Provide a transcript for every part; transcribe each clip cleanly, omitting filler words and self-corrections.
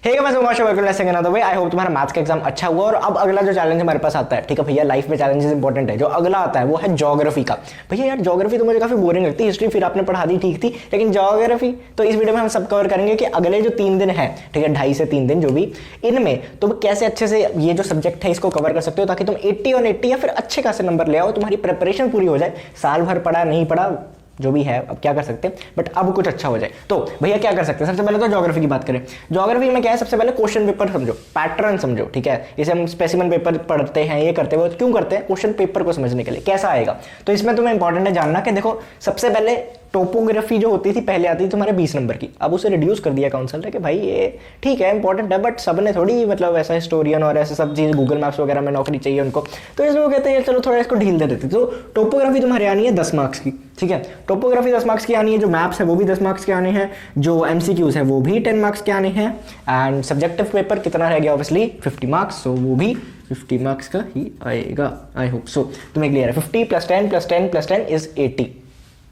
Hey guys, मैं मौशा welcome lesson करना। तो भाई आई होप तुम्हारा मैथ्स का एग्जाम अच्छा हुआ। और अब अगला जो चैलेंज हमारे पास आता है, ठीक है भैया, लाइफ में चैलेंजेस इंपॉर्टेंट है। जो अगला आता है वो है ज्योग्राफी का। भैया यार ज्योग्राफी तो मुझे काफी बोरिंग लगती है। हिस्ट्री फिर आपने पढ़ा दी, ठीक थी, लेकिन ज्योग्राफी तो इस वीडियो में हम सब कवर करेंगे कि अगले जो 3 दिन है, ठीक है 2.5 से 3 दिन जो भी, इनमें तुम कैसे अच्छे से ये जो सब्जेक्ट है इसको कवर कर सकते हो, ताकि तुम 80 और 80 या फिर अच्छे खासे नंबर ले आओ, तुम्हारी प्रिपरेशन पूरी हो जाए। साल भर पढ़ा नहीं पढ़ा जो भी है, अब क्या कर सकते हैं, बट अब कुछ अच्छा हो जाए। तो भैया क्या कर सकते हैं, सबसे पहले तो ज्योग्राफी की बात करें। ज्योग्राफी में क्या है, सबसे पहले क्वेश्चन पेपर समझो, पैटर्न समझो, ठीक है। इसे हम स्पेसिमेन पेपर पढ़ते हैं, ये करते हैं, वो क्यों करते हैं, क्वेश्चन पेपर को समझने के लिए कैसा आएगा। तो इसमें तुम्हें इंपॉर्टेंट है जानना कि देखो, सबसे पहले टोपोग्राफी जो होती थी पहले आती थी तुम्हारे 20 नंबर की, अब उसे रिड्यूस कर दिया काउंसिल ने कि भाई ये ठीक है इंपॉर्टेंट है, बट सबने थोड़ी मतलब ऐसा हिस्टोरियन और ऐसे सब चीज़ गूगल मैप्स वगैरह में नौकरी चाहिए उनको, तो इसलिए वो कहते हैं चलो थोड़ा इसको ढील दे देते। तो टोपोग्राफी तुम्हारी आनी है 10 मार्क्स की, ठीक है। टोपोग्राफी 10 मार्क्स की आनी है, जो मैप्स है वो भी 10 मार्क्स के आने हैं, जो MCQs है वो भी 10 मार्क्स के आने हैं, एंड सब्जेक्टिव पेपर कितना रह गया ऑब्वियसली 50 मार्क्स, सो वो भी 50 मार्क्स का ही आएगा। आई होप सो तुम्हें क्लियर है। 50 + 10 + 10 + 10 इज 80,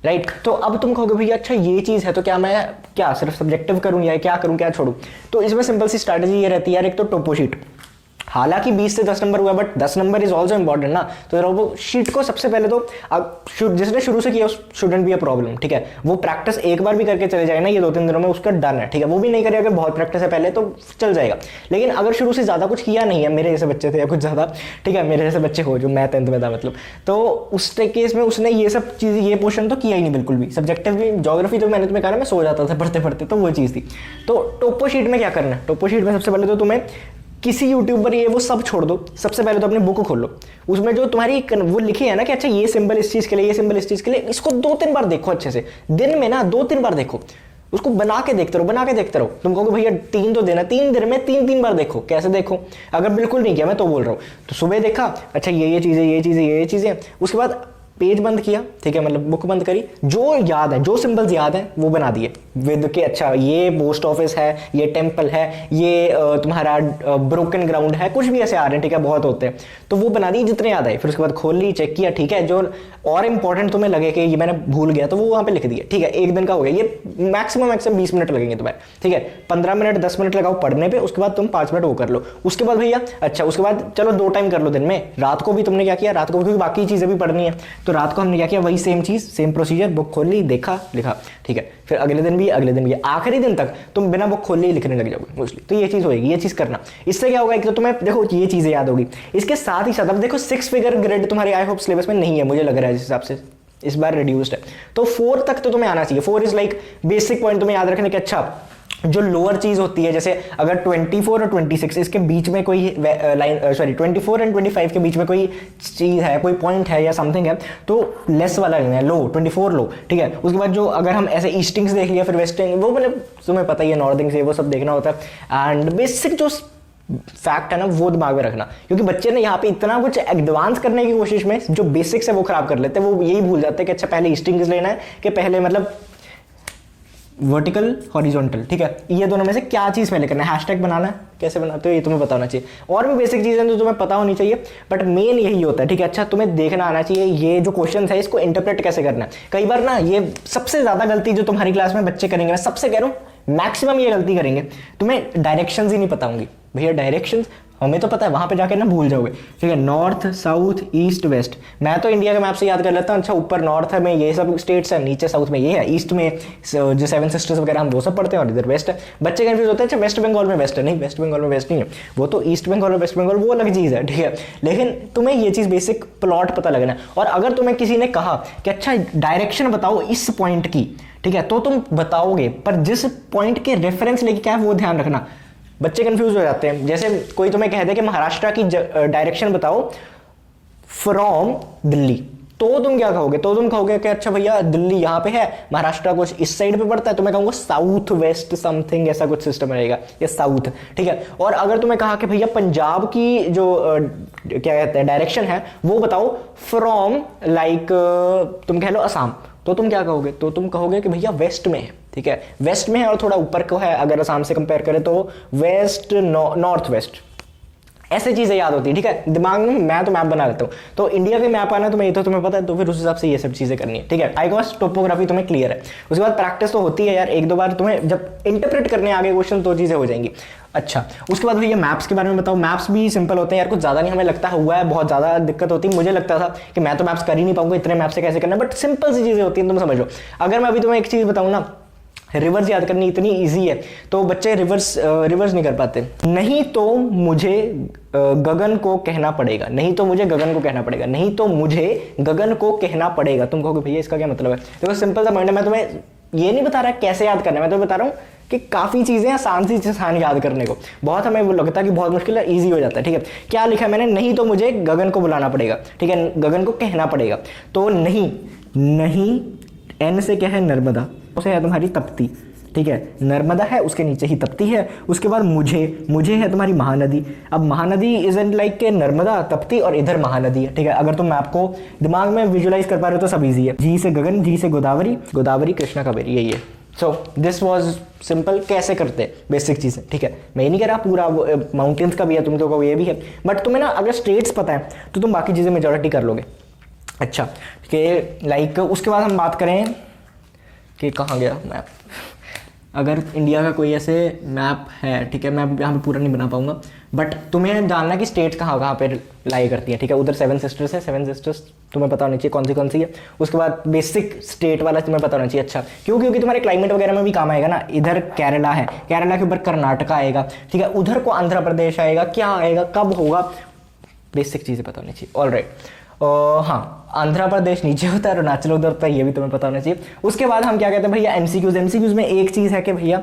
राइट। तो अब तुम कहोगे भैया अच्छा ये चीज़ है तो क्या मैं क्या सिर्फ सब्जेक्टिव करूं या क्या करूं, क्या छोड़ूं। तो इसमें सिंपल सी स्ट्रैटेजी ये रहती है यार, एक तो टोपो शीट, हालांकि 20 से 10 नंबर हुआ, but 10 number is also important ना। तो टोपो शीट को सबसे पहले तो अब जिसने शुरू से किया शुडंट बी अ प्रॉब्लम, ठीक है। वो प्रैक्टिस एक बार भी करके चले जाए ना, ये 2-3 दिनों में उसका डन है, ठीक है। वो भी नहीं करे अगर बहुत प्रैक्टिस है पहले तो चल जाएगा। लेकिन अगर शुरू से ज़्यादा कुछ किया नहीं है, मेरे जैसे बच्चे थे या कुछ ज़्यादा, ठीक है, मेरे जैसे बच्चे हो जो मैं 10th में था मतलब, तो उस केस में उसने ये सब चीज़ ये पोर्शन तो किया ही नहीं बिल्कुल भी। सब्जेक्टिव भी ज्योग्राफी तो मैंने तुम्हें कहा ना मैं सो जाता था पढ़ते पढ़ते, तो वो चीज़ थी। तो टोपो शीट में क्या करना है, टोपो शीट में सबसे पहले तो तुम्हें किसी यूट्यूब पर ये वो सब छोड़ दो, सबसे पहले तो अपनी बुक खोल लो, उसमें जो तुम्हारी वो लिखी है ना कि अच्छा ये सिंबल इस चीज़ के लिए, ये सिंबल इस चीज़ के लिए, इसको 2-3 बार देखो अच्छे से, दिन में ना 2-3 बार देखो, उसको बना के देखते रहो, बना के देखते रहो। तुम कहोगे भैया 3 तो देना, 3 दिन में 3-3 बार देखो। कैसे देखो, अगर बिल्कुल नहीं किया मैं तो बोल रहा हूँ, तो सुबह देखा अच्छा ये चीज़ें, ये चीज़ें, ये चीज़ें, उसके बाद पेज बंद किया, ठीक है, मतलब बुक बंद करी, जो याद है, जो सिंबल्स याद है वो बना दिए विद के अच्छा ये पोस्ट ऑफिस है, ये टेंपल है, ये तुम्हारा ब्रोकन ग्राउंड है, कुछ भी ऐसे आ रहे हैं, ठीक है, बहुत होते हैं, तो वो बना दिए जितने याद आए। फिर उसके बाद खोल ली, चेक किया, ठीक है, जो और इंपॉर्टेंट तुम्हें लगे कि ये मैंने भूल गया तो वो वहाँ पे लिख दिए, ठीक है। 1 दिन का हो गया, ये मैक्सिमम 20 मिनट लगेंगे तुम्हें, ठीक है। 15 मिनट 10 मिनट लगाओ पढ़ने पे, उसके बाद तुम 5 मिनट वो कर लो। उसके बाद भैया अच्छा उसके बाद चलो 2 टाइम कर लो दिन में, रात को भी तुमने क्या किया, रात को क्योंकि बाकी चीज़ें भी पढ़नी है, तो रात को हमने क्या किया, वही सेम चीज़, सेम प्रोसीजर, बुक खोल ली, देखा, लिखा, ठीक है। फिर अगले दिन भी, आखिरी दिन तक तुम बिना बुक खोले ही लिखने लग जाओगे मोस्टली। तो ये चीज़ होगी, ये चीज़ करना। इससे क्या होगा, एक तो तुम्हें देखो ये चीज़ें याद होगी, इसके साथ ही साथ अब देखो 6 फिगर ग्रेड तुम्हारी आई होप सिलेबस में नहीं है, मुझे लग रहा है जिस हिसाब से इस बार रिड्यूस्ड है, तो 4 तक तो तुम्हें आना चाहिए। 4 इज लाइक बेसिक पॉइंट तुम्हें याद रखने के। अच्छा जो लोअर चीज होती है, जैसे अगर 24 और 26 इसके बीच में कोई लाइन, सॉरी 24 एंड 25 के बीच में कोई चीज है, कोई पॉइंट है या समथिंग है, तो लेस वाला लेना है, लो 24 लो, ठीक है। उसके बाद जो अगर हम ऐसे ईस्टिंग्स देख लिया, फिर वेस्टिंग, वो मतलब तुम्हें पता ही है नॉर्थिंग से, वो सब देखना होता है। एंड बेसिक जो फैक्ट है ना वो दिमाग में रखना, क्योंकि बच्चे ने यहाँ पे इतना कुछ एडवांस करने की कोशिश में जो बेसिक्स है वो खराब कर लेते हैं। वो यही भूल जाते हैं कि अच्छा पहले ईस्टिंग्स लेना है कि पहले मतलब वर्टिकल हॉरिजॉन्टल, ठीक है, ये दोनों में से क्या चीज़ पहले करना है। हैशटैग बनाना है, कैसे बनाते हो ये तुम्हें पता होना चाहिए। और भी बेसिक चीज़ें जो तुम्हें पता होनी चाहिए, बट मेन यही होता है, ठीक है। अच्छा तुम्हें देखना आना चाहिए ये जो क्वेश्चन है इसको इंटरप्रेट कैसे करना है। कई बार ना ये सबसे ज़्यादा गलती जो तुम्हारी क्लास में बच्चे करेंगे, मैं सबसे कह रहा हूँ मैक्सिमम ये गलती करेंगे, तुम्हें डायरेक्शंस ही नहीं पता होंगी। भैया डायरेक्शंस हमें तो पता है, वहां पे जाके ना भूल जाओगे, ठीक है। नॉर्थ साउथ ईस्ट वेस्ट, मैं तो इंडिया के मैप से याद कर लेता हूँ। अच्छा ऊपर नॉर्थ में ये सब स्टेट्स है, नीचे साउथ में ये है, ईस्ट में जो 7 सिस्टर्स वगैरह हम वो सब पढ़ते हैं, और इधर वेस्ट है। बच्चे कंफ्यूज होते हैं अच्छा वेस्ट बंगाल में वेस्ट है, नहीं वेस्ट बंगाल में वेस्ट नहीं है, वो तो ईस्ट बंगाल और वेस्ट बंगाल वो अलग चीज़ है, ठीक है। लेकिन तुम्हें ये चीज़ बेसिक प्लॉट पता लगना है। और अगर तुम्हें किसी ने कहा कि अच्छा डायरेक्शन बताओ इस पॉइंट की, ठीक है, तो तुम बताओगे, पर जिस पॉइंट के रेफरेंस लेके क्या है वो ध्यान रखना। बच्चे कंफ्यूज हो जाते हैं, जैसे कोई तुम्हें कह दे कि महाराष्ट्र की डायरेक्शन बताओ फ्रॉम दिल्ली, तो तुम क्या कहोगे, तो तुम कहोगे कि अच्छा भैया दिल्ली यहाँ पे है, महाराष्ट्र कुछ इस साइड पे पड़ता है, तो मैं कहूँगा साउथ वेस्ट समथिंग ऐसा कुछ सिस्टम रहेगा, या साउथ, ठीक है। और अगर तुम्हें कहा कि भैया पंजाब की जो क्या कहते हैं डायरेक्शन है वो बताओ फ्रॉम लाइक तुम कह लो असम, तो तुम क्या कहोगे, तो तुम कहोगे कि भैया वेस्ट में है, ठीक है, वेस्ट में है और थोड़ा ऊपर को है। अगर असम से कंपेयर करें तो वेस्ट नॉर्थ वेस्ट ऐसे चीजें याद होती है, ठीक है। दिमाग में मैं तो मैप बना लेता हूँ, तो इंडिया के मैप आना तुम्हें, ये तो तुम्हें पता है, तो फिर उस हिसाब से ये सब चीजें करनी है, ठीक है। आई गेस टोपोग्राफी तुम्हें क्लियर है। उसके बाद प्रैक्टिस तो होती है यार, एक दो बार तुम्हें जब इंटरप्रेट करने आगे क्वेश्चन तो चीजें हो जाएंगी। अच्छा, उसके बाद भैया मैप्स के बारे में बताओ। मैप्स भी सिंपल होते हैं यार, कुछ ज्यादा नहीं, हमें लगता हुआ है बहुत ज्यादा दिक्कत होती है। मुझे लगता था कि मैं तो मैप्स कर ही नहीं पाऊंगा, इतने मैप से कैसे करना, बट सिंपल सी चीजें होती हैं, तुम समझ लो। अगर मैं अभी तुम्हें एक चीज बताऊं ना, रिवर्स याद करनी इतनी इजी है, तो बच्चे रिवर्स नहीं कर पाते। नहीं तो मुझे गगन को कहना पड़ेगा, नहीं तो मुझे गगन को कहना पड़ेगा, नहीं तो मुझे गगन को कहना पड़ेगा। तुम कहोगे भैया इसका क्या मतलब है? देखो सिंपल सा पॉइंट है, मैं तुम्हें ये नहीं बता रहा कैसे याद करना है, मैं तुम्हें बता रहा हूँ कि काफी चीजें आसान सी आसान याद करने को, बहुत हमें वो लगता है कि बहुत मुश्किल है, इजी हो जाता है, ठीक है। क्या लिखा है मैंने? नहीं तो मुझे गगन को बुलाना पड़ेगा, ठीक है, गगन को कहना पड़ेगा। तो नहीं, नहीं एन से क्या है? नर्मदा, उसे है तुम्हारी तप्ती, ठीक है, नर्मदा है, उसके नीचे ही तप्ती है। उसके बाद मुझे है तुम्हारी महानदी। अब महानदी इज एंड लाइक के नर्मदा, तप्ती और इधर महानदी है, ठीक है। अगर तुम मैप को दिमाग में विजुलाइज कर पा रहे हो तो सब इजी है। जी से गगन, जी से गोदावरी, गोदावरी कृष्णा कावेरी, यही है। So this was simple. कैसे करते बेसिक चीजें, ठीक है। मैं ये नहीं कह रहा पूरा माउंटेन्स का भी है, तुम तो को ये भी है, बट तुम्हें ना अगर स्टेट्स पता है तो तुम बाकी चीजें मेजॉरिटी कर लोगे। अच्छा, कि लाइक उसके बाद हम बात करें कि कहाँ गया मैप। अगर इंडिया का कोई ऐसे मैप है, ठीक है, मैं यहाँ पे पूरा नहीं बना पाऊंगा, बट तुम्हें जानना कि स्टेट्स कहाँ कहाँ पे लाई करती है, ठीक है। उधर 7 सिस्टर्स है, 7 सिस्टर्स तुम्हें पता होनी चाहिए कौन सी है। उसके बाद बेसिक स्टेट वाला तुम्हें पता होना चाहिए। अच्छा, क्योंकि तुम्हारे क्लाइमेट वगैरह में भी काम आएगा ना। इधर केरला है, केरला के ऊपर कर्नाटका आएगा, ठीक है, उधर को आंध्र प्रदेश आएगा, क्या आएगा, कब होगा, बेसिक चीज़ें पता होनी चाहिए। ऑल राइट, हाँ, आंध्र प्रदेश नीचे होता है, अरुणाचल उधर होता है, ये भी तुम्हें पता होना चाहिए। उसके बाद हम क्या कहते हैं भैया? एमसीक्यूज में एक चीज़ है कि भैया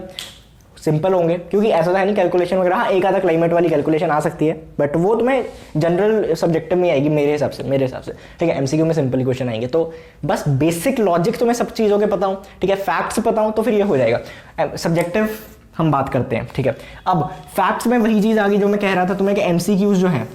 सिंपल होंगे, क्योंकि ऐसा तो है नहीं कैलकुलेशन वगैरह। हाँ, एक आधा क्लाइमेट वाली कैलकुलेशन आ सकती है, बट वो तुम्हें जनरल सब्जेक्टिव में आएगी मेरे हिसाब से, ठीक है। एमसीक्यू में सिंपल ही क्वेश्चन आएंगे, तो बस बेसिक लॉजिक तुम्हें सब चीज़ों के पता हो, ठीक है, फैक्ट्स पता हो, तो फिर ये हो जाएगा। सब्जेक्टिव हम बात करते हैं, ठीक है। अब फैक्ट्स में वही चीज़ आ गई जो मैं कह रहा था तुम्हें कि एमसीक्यूज जो है,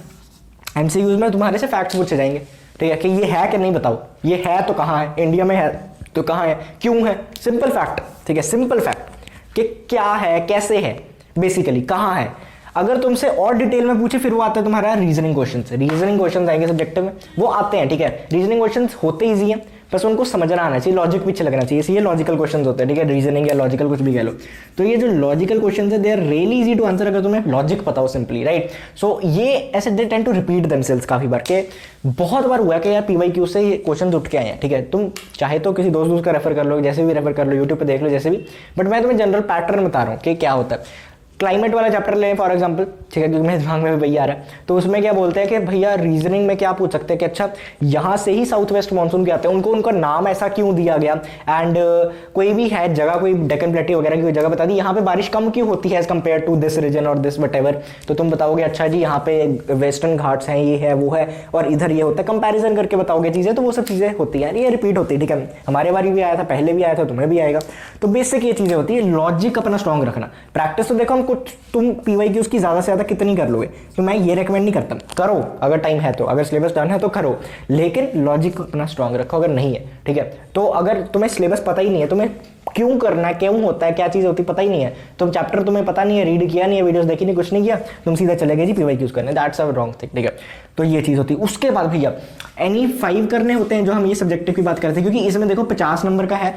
एमसीक्यूज में तुम्हारे से फैक्ट्स पूछे जाएंगे, ठीक है, कि ये है कि नहीं, बताओ ये है तो कहाँ है, इंडिया में है तो कहाँ है, क्यों है, सिंपल फैक्ट, ठीक है, सिंपल फैक्ट कि क्या है, कैसे है, बेसिकली कहाँ है। अगर तुमसे और डिटेल में पूछे फिर वो आता है तुम्हारा रीजनिंग क्वेश्चन आएंगे सब्जेक्टिव में, वो आते हैं, ठीक है। रीजनिंग क्वेश्चन होते ईजी हैं, बस उनको समझना आना चाहिए, लॉजिक पीछे लगना चाहिए, इसलिए लॉजिकल क्वेश्चंस होते हैं, ठीक है, रीजनिंग या लॉजिकल कुछ भी कह लो। तो ये जो लॉजिकल क्वेश्चंस है they are really easy to answer अगर तुम्हें लॉजिक पता हो सिंपली, राइट। सो ये ऐसे they tend to repeat themselves काफी बार, के बहुत बार हुआ कि यार पीवाईक्यू से ये क्वेश्चन उठ के आए हैं, ठीक है। तुम चाहे तो किसी दोस्त का रेफर कर लो, जैसे भी रेफर कर लो, यूट्यूब पे देख लो, जैसे भी, बट मैं तुम्हें जनरल पैटर्न बता रहा हूँ कि क्या होता है। क्लाइमेट वाला चैप्टर लें फॉर एग्जांपल, ठीक है, क्योंकि मेरे दिमाग में भी वही आ रहा है। तो उसमें क्या बोलते हैं कि भैया रीजनिंग में क्या पूछ सकते हैं कि अच्छा यहाँ से ही साउथ वेस्ट मानसून के आते हैं, उनका नाम ऐसा क्यों दिया गया, एंड कोई भी है जगह, कोई डेक्कन प्लेटी वगैरह की कोई जगह बता दी, यहाँ पे बारिश कम क्यों होती है as compared to this reason और दिस वट। तो तुम बताओगे अच्छा जी यहाँ पे वेस्टर्न घाट्स हैं, ये है वो है, और इधर ये होता है, कंपेरिजन करके बताओगे चीजें, तो वो सब चीजें होती हैं, ये रिपीट होती है, ठीक है। हमारे बारी भी आया था, पहले भी आया था, तुम्हें भी आएगा। तो बेसिक ये चीजें होती है, लॉजिक अपना स्ट्रॉन्ग रखना। प्रैक्टिस तो देखो हम कुछ तुम पीवाईक्यूज की ज्यादा से ज्यादा कितनी कर लोगे, तो मैं ये रेकमेंड नहीं करता, करो अगर टाइम है तो, अगर सिलेबस डन है तो करो, लेकिन लॉजिक अपना स्ट्रांग रखो अगर नहीं है, ठीक है। तो अगर तुम्हें सिलेबस पता ही नहीं है, तुम्हें क्यों करना है, क्यों होता है, क्या चीज होती है पता ही नहीं है, तुम चैप्टर तुम्हें पता नहीं है, रीड किया नहीं है, वीडियोस देखी नहीं, कुछ नहीं किया, तुम सीधा चले गए जी पीवाईक्यूज करने, दैट्स अ रॉन्ग थिंग, ठीक है। तो ये चीज होती है। उसके बाद भैया एनी 5 करने होते हैं, जो हम ये सब्जेक्टिव की बात करते हैं, क्योंकि इसमें देखो 50 नंबर का है,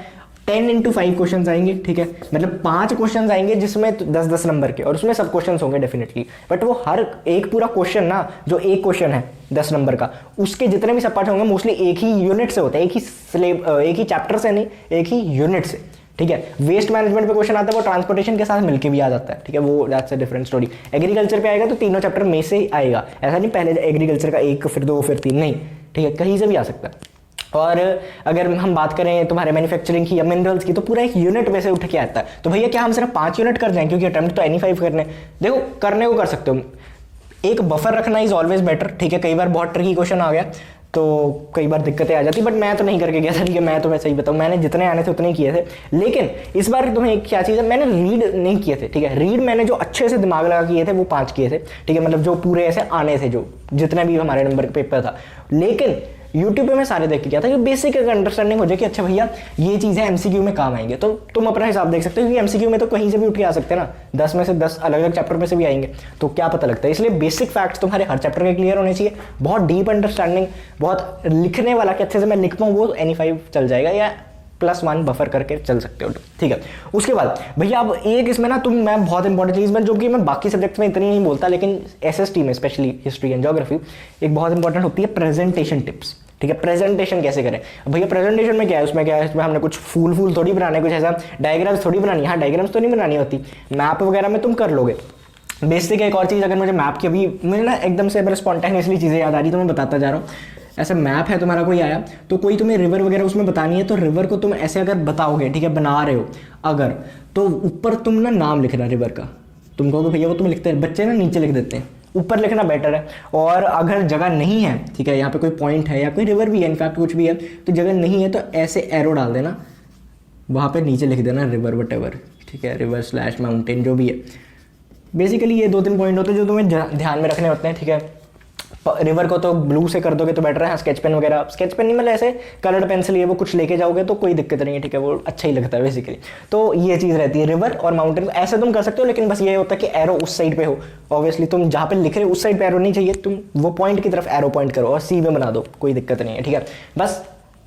10 into 5 क्वेश्चन आएंगे, ठीक है, मतलब 5 क्वेश्चन आएंगे जिसमें 10-10 नंबर के, और उसमें सब क्वेश्चन होंगे डेफिनेटली, बट वो हर एक पूरा क्वेश्चन ना, जो एक क्वेश्चन है 10 नंबर का, उसके जितने भी सब पार्ट होंगे मोस्टली एक ही यूनिट से होते हैं, एक ही चैप्टर से नहीं, एक ही यूनिट से, ठीक है। वेस्ट मैनेजमेंट पे क्वेश्चन आता है, वो ट्रांसपोर्टेशन के साथ मिलके भी आ जाता है, ठीक है, वो that's a different story. Agriculture पे आएगा तो तीनों चैप्टर में से ही आएगा, ऐसा नहीं पहले एग्रीकल्चर का 1 फिर 2 फिर 3, नहीं, ठीक है, कहीं से भी आ सकता है। और अगर हम बात करें तुम्हारे मैन्युफैक्चरिंग की या मिनरल्स की, तो पूरा एक यूनिट में से उठ के आता है। तो भैया क्या हम सिर्फ 5 यूनिट कर जाएं, क्योंकि अटेम्प्ट तो एनी 5 करने, देखो करने को कर सकते हो, एक बफर रखना इज ऑलवेज बेटर, ठीक है। कई बार बहुत ट्रिकी क्वेश्चन आ गया तो कई बार दिक्कतें आ जाती, बट मैं तो नहीं करके गया था, ठीक है, मैं तो वैसे ही बताऊँ, मैंने जितने आने थे उतने किए थे। लेकिन इस बार तुम्हें एक क्या चीज़ है, मैंने रीड नहीं किए थे, ठीक है, रीड मैंने जो अच्छे से दिमाग लगा किए थे वो 5 किए थे, ठीक है, मतलब जो पूरे ऐसे आने थे, जो जितने भी हमारे नंबर का पेपर था। लेकिन यूट्यूब पे मैं सारे देख के किया था कि बेसिक एक अंडरस्टैंडिंग हो जाए कि अच्छा भैया ये चीज़ें एमसीक्यू में काम आएंगे। तो तुम अपना हिसाब देख सकते हो कि एमसीक्यू में तो कहीं से भी उठ के आ सकते हैं ना, 10 में से 10 अलग अलग चैप्टर में से भी आएंगे, तो क्या पता लगता है। इसलिए बेसिक फैक्ट्स तुम्हारे हर चैप्टर के क्लियर होने चाहिए। बहुत डीप अंडरस्टैंडिंग, बहुत लिखने वाला कि अच्छे से मैं लिख पाऊँ, वो NE5 चल जाएगा, या +1 बफर करके चल सकते हो, ठीक है। उसके बाद भैया अब एक इसमें ना मैं बहुत इंपॉर्टेंट चीज़ में, जो कि मैं बाकी सब्जेक्ट्स में इतनी नहीं बोलता, लेकिन SST में स्पेशली हिस्ट्री एंड ज्योग्राफी एक बहुत इंपॉर्टेंट होती है प्रेजेंटेशन टिप्स, ठीक है। प्रेजेंटेशन कैसे करें भैया, प्रेजेंटेशन में क्या है, उसमें क्या है, इसमें हमने कुछ फूल थोड़ी बनाने, कुछ ऐसा डायग्राम्स थोड़ी बनानी। हाँ, डायग्राम्स तो नहीं बनानी होती, मैप वगैरह में तुम कर लोगे। बेसिक एक और चीज़, अगर मुझे मैप की अभी मुझे ना एकदम से मेरे स्पॉन्टेनियसली चीज़ें याद आ रही, तो मैं बताता जा रहा हूँ। ऐसा मैप है तुम्हारा, कोई आया तो कोई तुम्हें रिवर वगैरह उसमें बतानी है, तो रिवर को तुम ऐसे अगर बताओगे, ठीक है, बना रहे हो अगर, तो ऊपर तुम ना नाम लिखना रिवर का, तुम कहोगे भैया वो तुम लिखते हैं, बच्चे ना नीचे लिख देते हैं, ऊपर लिखना बेटर है। और अगर जगह नहीं है, ठीक है, यहाँ पे कोई पॉइंट है या कोई रिवर भी है, इनफैक्ट कुछ भी है, तो जगह नहीं है तो ऐसे एरो डाल देना, वहाँ पे नीचे लिख देना रिवर वटेवर, ठीक है, रिवर / माउंटेन जो भी है। बेसिकली ये 2-3 पॉइंट होते हैं जो तुम्हें ध्यान में रखने होते हैं, ठीक है। रिवर को तो ब्लू से कर दोगे तो बेटर है, स्केच पेन वगैरह, स्केच पेन नहीं मतलब ऐसे कलर्ड पेंसिल ये वो कुछ लेके जाओगे तो कोई दिक्कत नहीं है, ठीक है, वो अच्छा ही लगता है बेसिकली। तो ये चीज़ रहती है, रिवर और माउंटेन ऐसे तुम कर सकते हो, लेकिन बस ये होता है कि एरो उस साइड पे हो। ऑब्वियसली तुम जहाँ पे लिख रहे हो उस साइड पे एरो नहीं चाहिए, तुम वो पॉइंट की तरफ एरो पॉइंट करो और सी में बना दो, कोई दिक्कत नहीं है, ठीक है। बस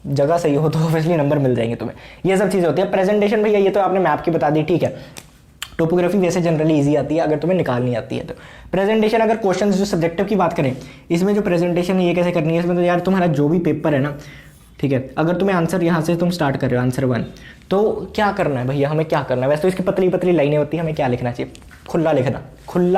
जगह सही हो तो ऑब्वियसली नंबर मिल जाएंगे तुम्हें। ये सब चीज़ें होती है। प्रेजेंटेशन भैया ये तो आपने मैप की बता दी, ठीक है। टोपोग्राफी वैसे जनरली इजी आती है अगर तुम्हें निकालनी आती है तो। प्रेजेंटेशन, अगर क्वेश्चंस जो सब्जेक्टिव की बात करें, इसमें जो प्रेजेंटेशन है ये कैसे करनी है, इसमें तो यार तुम्हारा जो भी पेपर है ना, ठीक है, अगर तुम्हें आंसर यहाँ से तुम स्टार्ट कर रहे हो आंसर 1, तो क्या करना है भैया, हमें क्या करना है। वैसे तो इसकी पतली पतली लाइनें होती हैं, हमें क्या लिखना चाहिए, खुला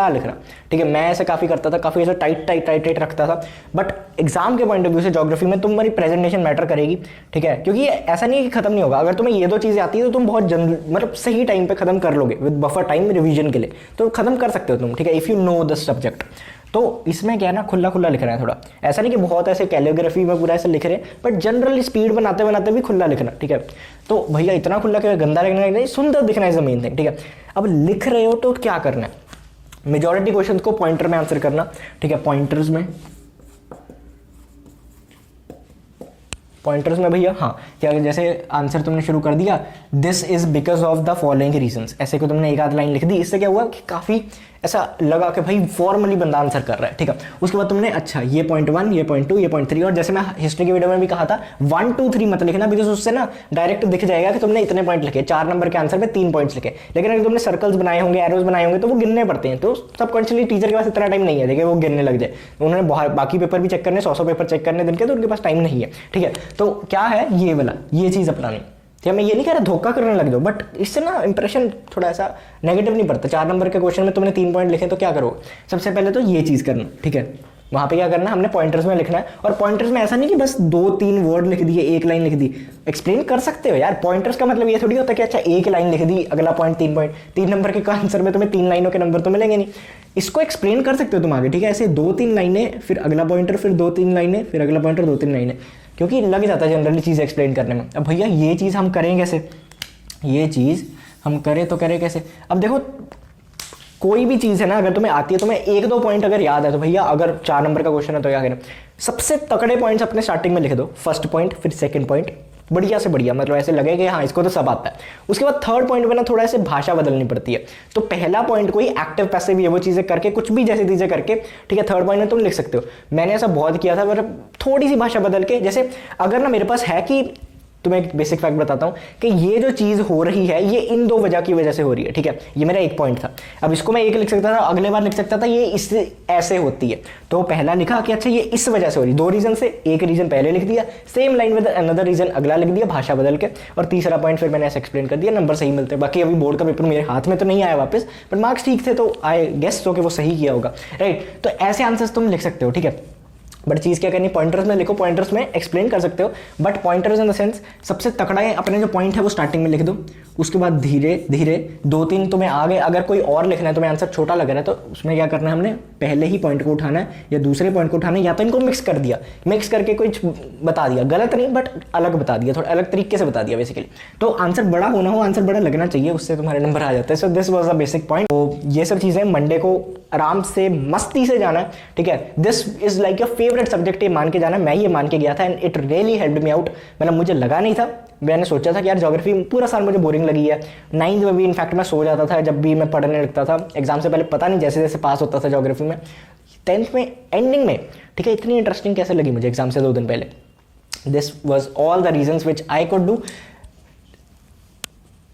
लिखना, ठीक है। मैं ऐसे काफ़ी करता था, काफ़ी ऐसा टाइट रखता था, बट एग्जाम के पॉइंट ऑफ व्यू से ज्योग्राफी में तुम्हारी प्रेजेंटेशन मैटर करेगी, ठीक है, क्योंकि ऐसा नहीं है कि खत्म नहीं होगा। अगर तुम्हें ये 2 चीज़ें आती है तो तुम बहुत जल्द मतलब सही टाइम पे खत्म कर लोगे, विद बफर टाइम रिवीजन के लिए तो खत्म कर सकते हो तुम, ठीक है, if you know the subject. तो इसमें क्या है ना, खुला लिखना है थोड़ा, ऐसा नहीं कि बहुत ऐसे कैलियोग्राफी में पूरा ऐसे लिख रहे, बट जनरली स्पीड बनाते भी खुला लिखना, ठीक है। तो भैया इतना खुला कि गंदा लिखना नहीं, सुंदर दिखना इज द मेन थिंग, ठीक है। अब लिख रहे हो तो क्या करना है, मेजॉरिटी क्वेश्चन को पॉइंटर में आंसर करना, ठीक है। पॉइंटर्स में भैया हाँ, क्या जैसे आंसर तुमने शुरू कर दिया, this is because of the following reasons, ऐसे को तुमने एक आध लाइन लिख दी, इससे क्या हुआ कि काफ़ी ऐसा लगा कि भाई फॉर्मली बंदा आंसर कर रहा है, ठीक है। उसके बाद तुमने अच्छा ये पॉइंट 1, ये पॉइंट 2, ये पॉइंट 3, और जैसे मैं हिस्ट्री की वीडियो में भी कहा था 1 2 3 मत लिखना, बिकॉज उससे ना डायरेक्ट दिख जाएगा कि तुमने इतने पॉइंट लिखे, 4 नंबर के आंसर में 3 पॉइंट्स लिखे। लेकिन अगर तुमने सर्कल्स बनाए होंगे, एरोज बनाए होंगे, तो वो गिनने पड़ते हैं, तो सबकॉन्शियसली टीचर के पास इतना टाइम नहीं है, देखिए वो गिनने लग जाए, उन्होंने बाकी पेपर भी चेक करने, 100 पेपर चेक करने दिन के, तो उनके पास टाइम नहीं है, ठीक है। तो क्या है ये वाला, ये चीज़ अपनानी, ठीक है। मैं ये नहीं कह रहा धोखा करने लग जाओ, बट इससे ना इंप्रेशन थोड़ा ऐसा नेगेटिव नहीं पड़ता। 4 नंबर के क्वेश्चन में तुमने 3 पॉइंट लिखे तो क्या करोगे, सबसे पहले तो ये चीज़ करना, ठीक है। वहाँ पे क्या करना है, हमने पॉइंटर्स में लिखना है, और पॉइंटर्स में ऐसा नहीं कि बस 2-3 वर्ड लिख दिए, एक लाइन लिख दी, एक्सप्लेन कर सकते हो यार। पॉइंटर्स का मतलब ये थोड़ी होता है कि अच्छा एक लाइन लिख दी, अगला पॉइंट 3 पॉइंट, 3 नंबर के आंसर में तुम्हें 3 लाइनों के नंबर तो मिलेंगे नहीं, इसको एक्सप्लेन कर सकते हो तुम आगे, ठीक है। ऐसे 2-3 लाइनें, फिर अगला पॉइंटर, फिर 2-3 लाइनें, फिर अगला पॉइंटर, 2-3 लाइनें, क्योंकि लग जाता है जनरली चीज़ एक्सप्लेन करने में। अब भैया ये चीज़ हम करें कैसे, ये चीज़ हम करें तो करें कैसे। अब देखो कोई भी चीज़ है ना, अगर तुम्हें आती है, तुम्हें 1-2 पॉइंट अगर याद है, तो भैया अगर 4 नंबर का क्वेश्चन है तो क्या करें, सबसे तकड़े पॉइंट्स अपने स्टार्टिंग में लिख दो, फर्स्ट पॉइंट, फिर सेकंड पॉइंट, बढ़िया से बढ़िया, मतलब ऐसे लगे कि हाँ इसको तो सब आता है। उसके बाद थर्ड पॉइंट में ना थोड़ा ऐसे भाषा बदलनी पड़ती है, तो पहला पॉइंट कोई एक्टिव पैसिव ये वो चीज़ें करके, कुछ भी जैसी चीज़ें करके, ठीक है, थर्ड पॉइंट में तुम लिख सकते हो। मैंने ऐसा बहुत किया था, मतलब थोड़ी सी भाषा बदल के, जैसे अगर ना मेरे पास है कि तुम्हें एक बेसिक फैक्ट बताता हूँ कि ये जो चीज़ हो रही है ये इन 2 वजह की वजह से हो रही है, ठीक है। ये मेरा एक पॉइंट था, अब इसको मैं एक लिख सकता था, अगले बार लिख सकता था ये इससे ऐसे होती है, तो पहला लिखा कि अच्छा ये इस वजह से हो रही, 2 रीजन से, एक रीजन पहले लिख दिया, same line with another reason अगला लिख दिया भाषा बदल के, और तीसरा पॉइंट फिर मैंने ऐसे एक्सप्लेन कर दिया, नंबर सही मिलते हैं। बाकी अभी बोर्ड का पेपर मेरे हाथ में तो नहीं आया वापस, बट मार्क्स ठीक थे, तो आई गेस तो कि वो सही किया होगा, राइट। तो ऐसे आंसर्स तुम लिख सकते हो, ठीक है। बट चीज़ क्या करनी, पॉइंटर्स में लिखो, पॉइंटर्स में एक्सप्लेन कर सकते हो, but pointers in the sense सबसे तकड़ा है, अपने जो पॉइंट है वो स्टार्टिंग में लिख दो, उसके बाद धीरे धीरे 2-3 तुम्हें आगे अगर कोई और लिखना है, तुम्हें आंसर छोटा लग रहा है, तो उसमें क्या करना है, हमने पहले ही पॉइंट को उठाना है या दूसरे पॉइंट को उठाना है, या तो इनको मिक्स कर दिया, मिक्स करके कुछ बता दिया, गलत नहीं बट अलग बता दिया, थोड़ा अलग तरीके से बता दिया बेसिकली। तो आंसर बड़ा होना हो, आंसर बड़ा लगना चाहिए, उससे तुम्हारे नंबर आ जाते हैं। So this was the basic point. तो ये सब चीज़ें मंडे को आराम से मस्ती से जाना है, ठीक है। This is like your favourite subject, ये मान के जाना। मैं ये मान के गया था and it really helped me out. मतलब मुझे लगा नहीं था, मैंने सोचा था कि यार ज्योग्राफी पूरा साल मुझे बोरिंग लगी है। 9th में भी इनफैक्ट मैं सो जाता था जब भी मैं पढ़ने लगता था एग्जाम से पहले, पता नहीं जैसे जैसे पास होता था ज्योग्राफी में। 10th में एंडिंग में, ठीक है, इतनी इंटरेस्टिंग कैसे लगी मुझे एग्जाम से 2 दिन पहले। This was all the reasons which I could do.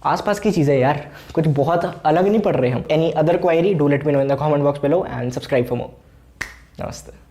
आसपास की चीज़ें यार, कुछ बहुत अलग नहीं पढ़ रहे हम। Any other query do let me know in the comment box below and subscribe for more. नमस्ते।